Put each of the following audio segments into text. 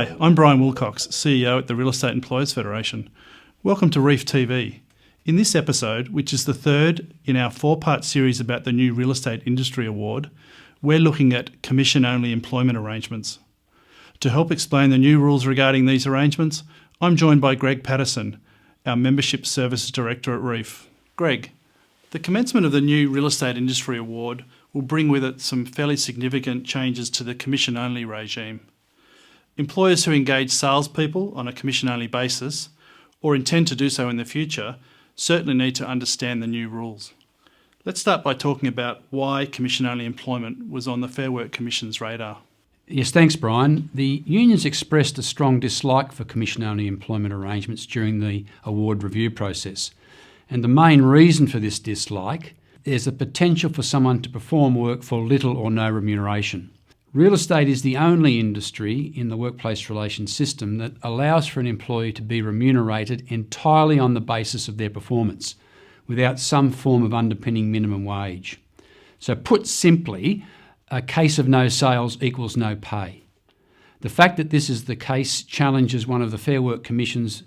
Hi, I'm Brian Wilcox, CEO at the Real Estate Employers Federation. Welcome to Reef TV. In this episode, which is the third in our four-part series about the new Real Estate Industry Award, we're looking at commission-only employment arrangements. To help explain the new rules regarding these arrangements, I'm joined by Greg Patterson, our Membership Services Director at Reef. Greg, the commencement of the new Real Estate Industry Award will bring with it some fairly significant changes to the commission-only regime. Employers who engage salespeople on a commission-only basis, or intend to do so in the future, certainly need to understand the new rules. Let's start by talking about why commission-only employment was on the Fair Work Commission's radar. Yes, thanks, Brian. The unions expressed a strong dislike for commission-only employment arrangements during the award review process. And the main reason for this dislike is the potential for someone to perform work for little or no remuneration. Real estate is the only industry in the workplace relations system that allows for an employee to be remunerated entirely on the basis of their performance, without some form of underpinning minimum wage. So put simply, a case of no sales equals no pay. The fact that this is the case challenges one of the Fair Work Commission's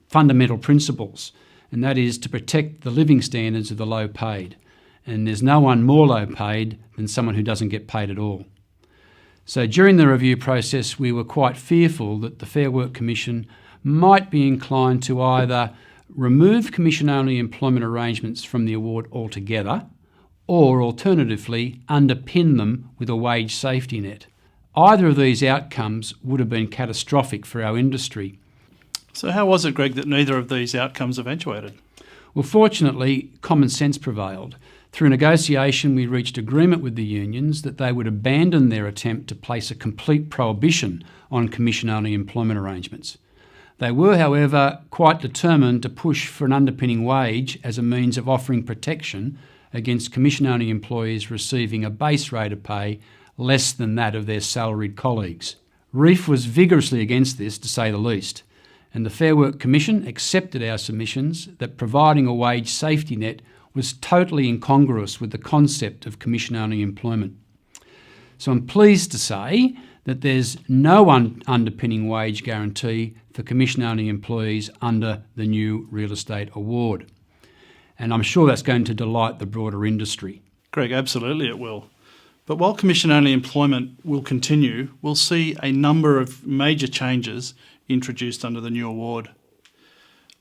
fundamental principles, and that is to protect the living standards of the low paid. And there's no one more low paid than someone who doesn't get paid at all. So during the review process, we were quite fearful that the Fair Work Commission might be inclined to either remove commission-only employment arrangements from the award altogether, or alternatively underpin them with a wage safety net. Either of these outcomes would have been catastrophic for our industry. So how was it, Greg, that neither of these outcomes eventuated? Well, fortunately, common sense prevailed. Through negotiation, we reached agreement with the unions that they would abandon their attempt to place a complete prohibition on commission-only employment arrangements. They were, however, quite determined to push for an underpinning wage as a means of offering protection against commission-only employees receiving a base rate of pay less than that of their salaried colleagues. Reef was vigorously against this, to say the least, and the Fair Work Commission accepted our submissions that providing a wage safety net was totally incongruous with the concept of commission-only employment. So I'm pleased to say that there's no underpinning wage guarantee for commission-only employees under the new Real Estate Award. And I'm sure that's going to delight the broader industry. Greg, absolutely it will. But while commission-only employment will continue, we'll see a number of major changes introduced under the new award.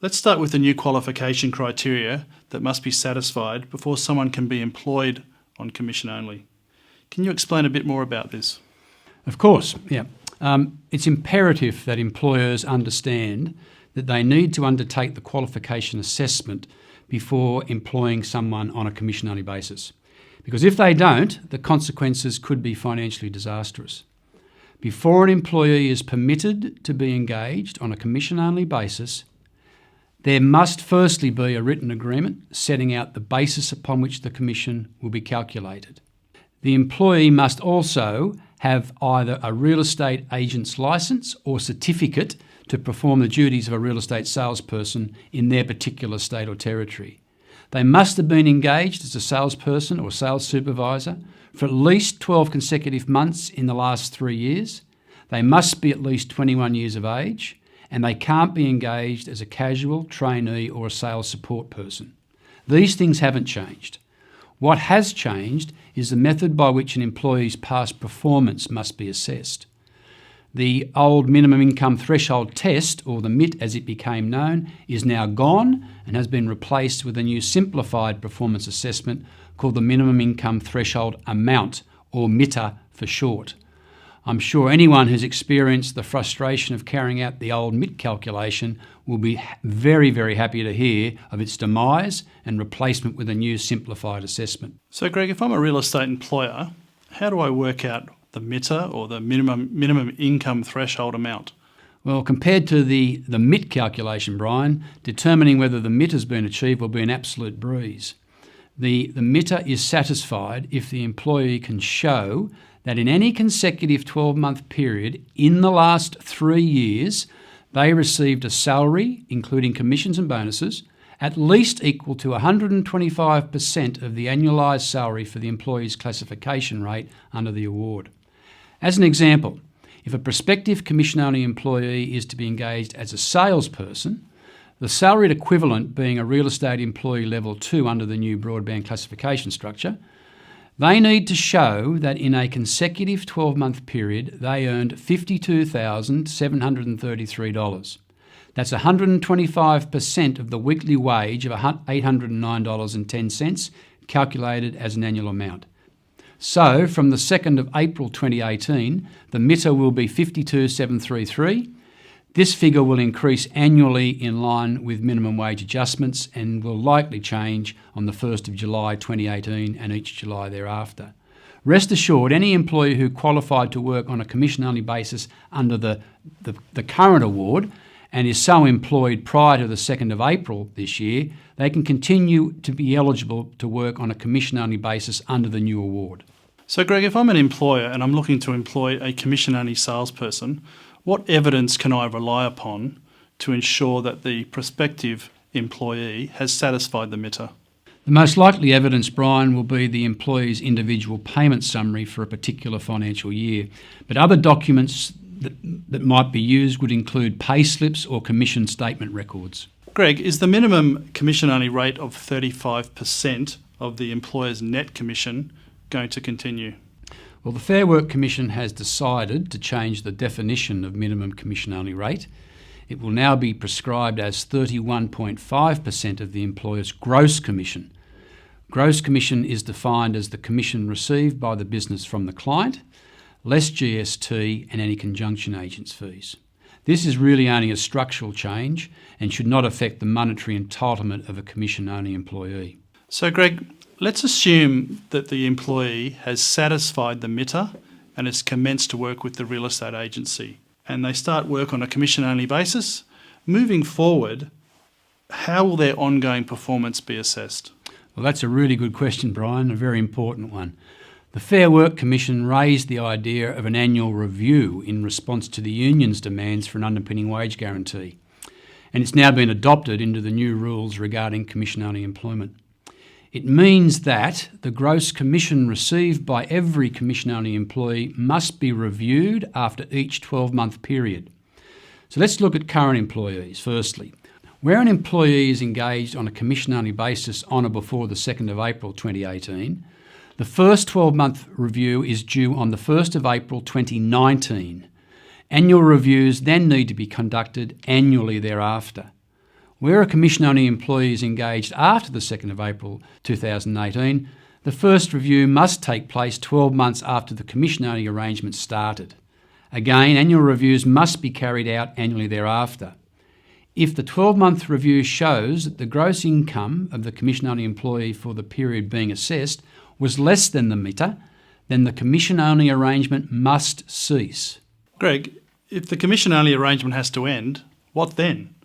Let's start with the new qualification criteria that must be satisfied before someone can be employed on commission only. Can you explain a bit more about this? Of course, yeah. It's imperative that employers understand that they need to undertake the qualification assessment before employing someone on a commission-only basis. Because if they don't, the consequences could be financially disastrous. Before an employee is permitted to be engaged on a commission-only basis, there must firstly be a written agreement setting out the basis upon which the commission will be calculated. The employee must also have either a real estate agent's licence or certificate to perform the duties of a real estate salesperson in their particular state or territory. They must have been engaged as a salesperson or sales supervisor for at least 12 consecutive months in the last 3 years. They must be at least 21 years of age, and they can't be engaged as a casual, trainee or a sales support person. These things haven't changed. What has changed is the method by which an employee's past performance must be assessed. The old minimum income threshold test, or the MIT as it became known, is now gone and has been replaced with a new simplified performance assessment called the minimum income threshold amount, or MITA for short. I'm sure anyone who's experienced the frustration of carrying out the old MIT calculation will be very, very happy to hear of its demise and replacement with a new simplified assessment. So Greg, if I'm a real estate employer, how do I work out the MITA, or the minimum income threshold amount? Well, compared to the MIT calculation, Brian, determining whether the MIT has been achieved will be an absolute breeze. The MITA is satisfied if the employee can show that in any consecutive 12-month period in the last 3 years, they received a salary, including commissions and bonuses, at least equal to 125% of the annualised salary for the employee's classification rate under the award. As an example, If a prospective commission-only employee is to be engaged as a salesperson, the salaried equivalent being a real estate employee level 2 under the new broadband classification structure, they need to show that in a consecutive 12-month period they earned $52,733. That's 125% of the weekly wage of $809.10, calculated as an annual amount. So, from the 2nd of April 2018, the MITA will be $52,733. This figure will increase annually in line with minimum wage adjustments and will likely change on the 1st of July 2018 and each July thereafter. Rest assured, any employee who qualified to work on a commission-only basis under the current award and is so employed prior to the 2nd of April this year, they can continue to be eligible to work on a commission-only basis under the new award. So, Greg, if I'm an employer and I'm looking to employ a commission-only salesperson, what evidence can I rely upon to ensure that the prospective employee has satisfied the MITA? The most likely evidence, Brian, will be the employee's individual payment summary for a particular financial year. But other documents that might be used would include pay slips or commission statement records. Greg, is the minimum commission-only rate of 35% of the employer's net commission going to continue? Well, the Fair Work Commission has decided to change the definition of minimum commission-only rate. It will now be prescribed as 31.5% of the employer's gross commission. Gross commission is defined as the commission received by the business from the client, less GST and any conjunction agents fees. This is really only a structural change and should not affect the monetary entitlement of a commission-only employee. So, Greg, let's assume that the employee has satisfied the MITA and has commenced to work with the real estate agency, and they start work on a commission-only basis. Moving forward, how will their ongoing performance be assessed? Well, that's a really good question, Brian, a very important one. The Fair Work Commission raised the idea of an annual review in response to the union's demands for an underpinning wage guarantee, and it's now been adopted into the new rules regarding commission-only employment. It means that the gross commission received by every commission-only employee must be reviewed after each 12-month period. So let's look at current employees firstly. Where an employee is engaged on a commission-only basis on or before the 2nd of April 2018, the first 12-month review is due on the 1st of April 2019. Annual reviews then need to be conducted annually thereafter. Where a commission-only employee is engaged after the 2nd of April 2018, the first review must take place 12 months after the commission-only arrangement started. Again, annual reviews must be carried out annually thereafter. If the 12-month review shows that the gross income of the commission-only employee for the period being assessed was less than the MITA, then the commission-only arrangement must cease. Greg, if the commission-only arrangement has to end, what then?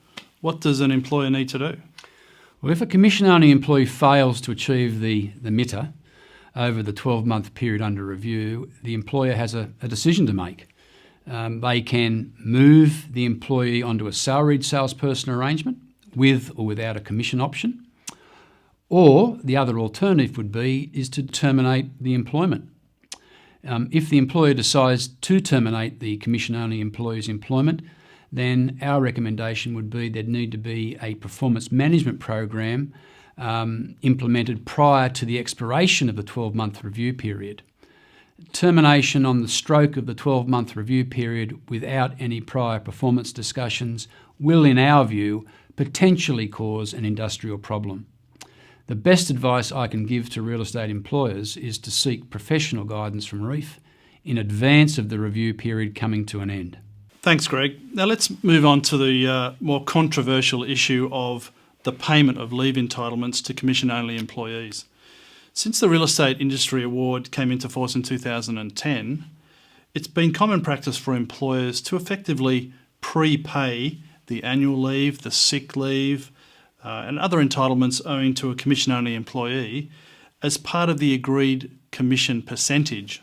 What does an employer need to do? Well, if a commission-only employee fails to achieve the MITA over the 12-month period under review, the employer has a decision to make. They can move the employee onto a salaried salesperson arrangement with or without a commission option, or the other alternative would be is to terminate the employment. If the employer decides to terminate the commission-only employee's employment, then our recommendation would be there'd need to be a performance management program implemented prior to the expiration of the 12-month review period. Termination on the stroke of the 12-month review period without any prior performance discussions will, in our view, potentially cause an industrial problem. The best advice I can give to real estate employers is to seek professional guidance from REEF in advance of the review period coming to an end. Thanks, Greg. Now let's move on to the more controversial issue of the payment of leave entitlements to commission-only employees. Since the Real Estate Industry Award came into force in 2010, it's been common practice for employers to effectively prepay the annual leave, the sick leave, and other entitlements owing to a commission-only employee as part of the agreed commission percentage.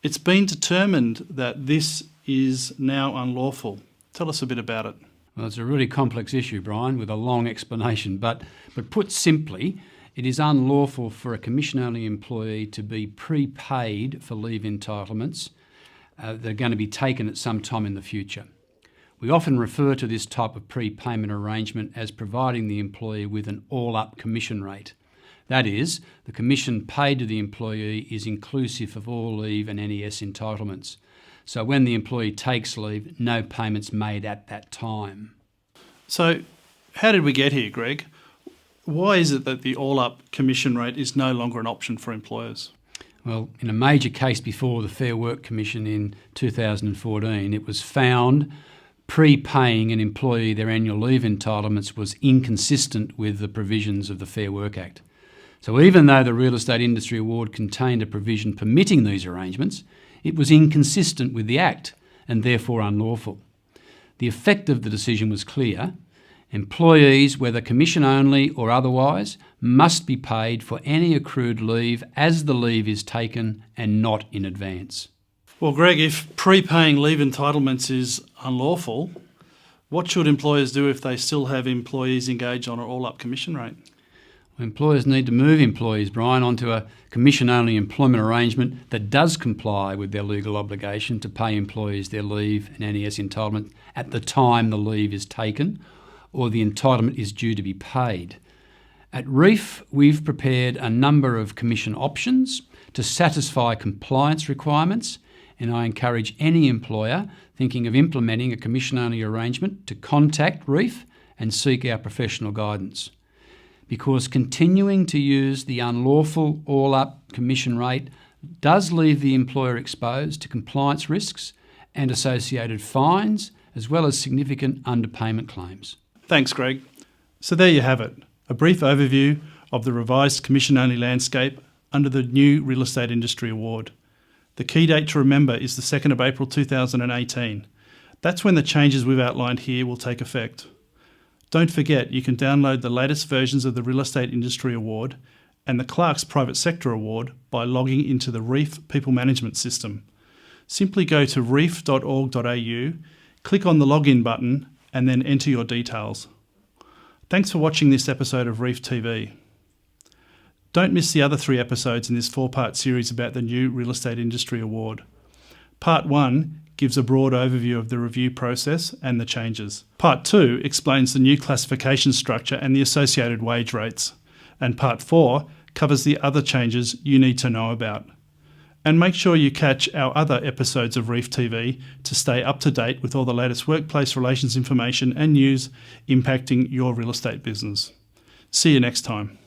It's been determined that this is now unlawful. Tell us a bit about it. Well, it's a really complex issue, Brian, with a long explanation, but put simply, it is unlawful for a commission-only employee to be prepaid for leave entitlements that are going to be taken at some time in the future. We often refer to this type of prepayment arrangement as providing the employee with an all-up commission rate. That is, the commission paid to the employee is inclusive of all leave and NES entitlements. So when the employee takes leave, no payments made at that time. So how did we get here, Greg? Why is it that the all-up commission rate is no longer an option for employers? Well, in a major case before the Fair Work Commission in 2014, it was found prepaying an employee their annual leave entitlements was inconsistent with the provisions of the Fair Work Act. So even though the Real Estate Industry Award contained a provision permitting these arrangements, it was inconsistent with the Act and therefore unlawful. The effect of the decision was clear. Employees, whether commission only or otherwise, must be paid for any accrued leave as the leave is taken and not in advance. Well, Greg, if prepaying leave entitlements is unlawful, what should employers do if they still have employees engaged on an all-up commission rate? Employers need to move employees, Brian, onto a commission-only employment arrangement that does comply with their legal obligation to pay employees their leave and NES entitlement at the time the leave is taken or the entitlement is due to be paid. At Reef, we've prepared a number of commission options to satisfy compliance requirements, and I encourage any employer thinking of implementing a commission-only arrangement to contact Reef and seek our professional guidance. Because continuing to use the unlawful all-up commission rate does leave the employer exposed to compliance risks and associated fines, as well as significant underpayment claims. Thanks, Greg. So there you have it, a brief overview of the revised commission-only landscape under the new Real Estate Industry Award. The key date to remember is the 2nd of April 2018. That's when the changes we've outlined here will take effect. Don't forget, you can download the latest versions of the Real Estate Industry Award and the Clark's Private Sector Award by logging into the Reef People Management System. Simply go to reef.org.au, click on the login button and then enter your details. Thanks for watching this episode of Reef TV. Don't miss the other 3 episodes in this 4-part series about the new Real Estate Industry Award. Part 1 gives a broad overview of the review process and the changes. Part 2 explains the new classification structure and the associated wage rates. And Part 4 covers the other changes you need to know about. And make sure you catch our other episodes of Reef TV to stay up to date with all the latest workplace relations information and news impacting your real estate business. See you next time.